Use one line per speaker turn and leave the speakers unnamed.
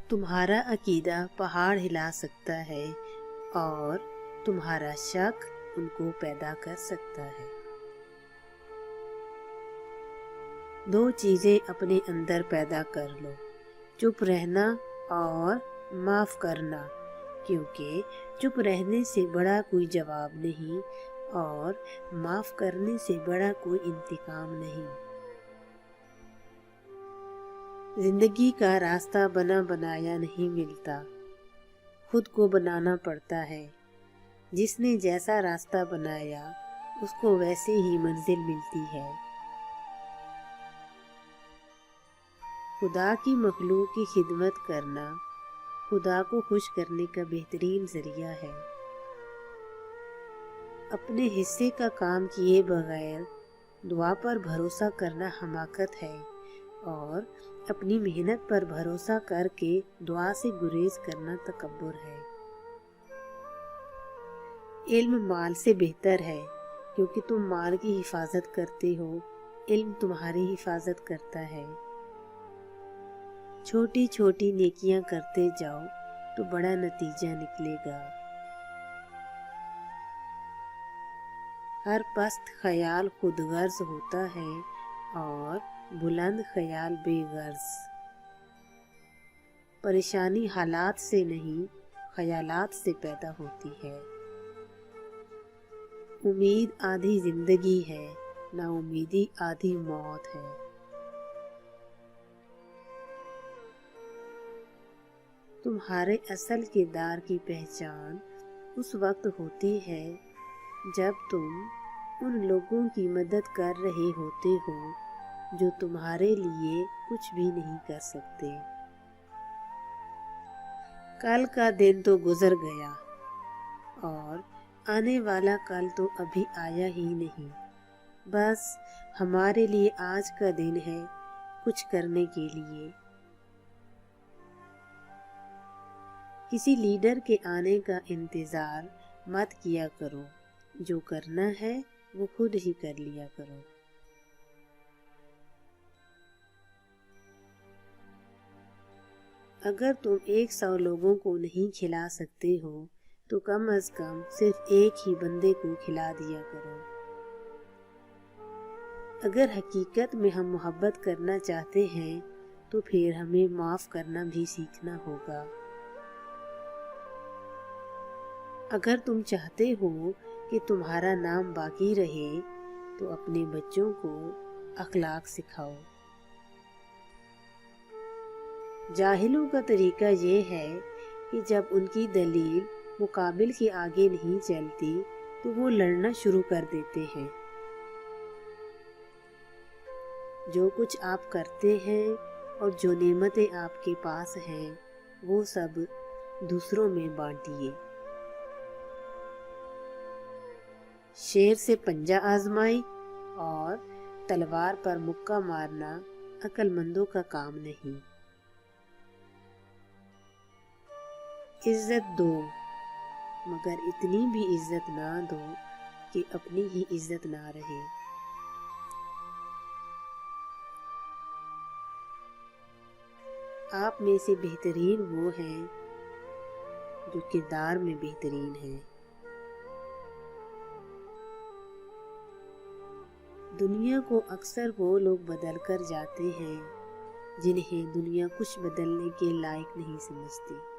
تمہارا عقیدہ پہاڑ ہلا سکتا ہے اور تمہارا شک ان کو پیدا کر سکتا ہے۔ دو چیزیں اپنے اندر پیدا کر لو، چپ رہنا اور معاف کرنا، کیونکہ چپ رہنے سے بڑا کوئی جواب نہیں اور معاف کرنے سے بڑا کوئی انتقام نہیں۔ زندگی کا راستہ بنا بنایا نہیں ملتا، خود کو بنانا پڑتا ہے۔ جس نے جیسا راستہ بنایا اس کو ویسے ہی منزل ملتی ہے۔ خدا کی مخلوق کی خدمت کرنا خدا کو خوش کرنے کا بہترین ذریعہ ہے۔ اپنے حصے کا کام کیے بغیر دعا پر بھروسہ کرنا حماقت ہے اور اپنی محنت پر بھروسہ کر کے دعا سے گریز کرنا تکبر ہے۔ علم مال سے بہتر ہے، کیونکہ تم مال کی حفاظت کرتے ہو، علم تمہاری حفاظت کرتا ہے۔ چھوٹی چھوٹی نیکیاں کرتے جاؤ تو بڑا نتیجہ نکلے گا۔ ہر پست خیال خود غرض ہوتا ہے اور بلند خیال بے غرض۔ پریشانی حالات سے نہیں، خیالات سے پیدا ہوتی ہے۔ امید آدھی زندگی ہے، نا امیدی آدھی موت ہے۔ تمہارے اصل کردار کی پہچان اس وقت ہوتی ہے جب تم ان لوگوں کی مدد کر رہے ہوتے ہو جو تمہارے لیے کچھ بھی نہیں کر سکتے۔ کل کا دن تو گزر گیا اور آنے والا کل تو ابھی آیا ہی نہیں۔ بس ہمارے لیے آج کا دن ہے کچھ کرنے کے لیے۔ کسی لیڈر کے آنے کا انتظار مت کیا کرو، جو کرنا ہے وہ خود ہی کر لیا کرو۔ اگر تم 100 لوگوں کو نہیں کھلا سکتے ہو تو کم از کم صرف ایک ہی بندے کو کھلا دیا کرو۔ اگر حقیقت میں ہم محبت کرنا چاہتے ہیں تو پھر ہمیں معاف کرنا بھی سیکھنا ہوگا۔ اگر تم چاہتے ہو کہ تمہارا نام باقی رہے تو اپنے بچوں کو اخلاق سکھاؤ۔ جاہلوں کا طریقہ یہ ہے کہ جب ان کی دلیل مقابل کے آگے نہیں چلتی تو وہ لڑنا شروع کر دیتے ہیں۔ جو کچھ آپ کرتے ہیں اور جو نعمتیں آپ کے پاس ہیں وہ سب دوسروں میں بانٹیے۔ شیر سے پنجہ آزمائی اور تلوار پر مکہ مارنا عقل مندوں کا کام نہیں۔ عزت دو مگر اتنی بھی عزت نہ دو کہ اپنی ہی عزت نہ رہے۔ آپ میں سے بہترین وہ ہیں جو کردار میں بہترین ہیں۔ دنیا کو اکثر وہ لوگ بدل کر جاتے ہیں جنہیں دنیا کچھ بدلنے کے لائق نہیں سمجھتی۔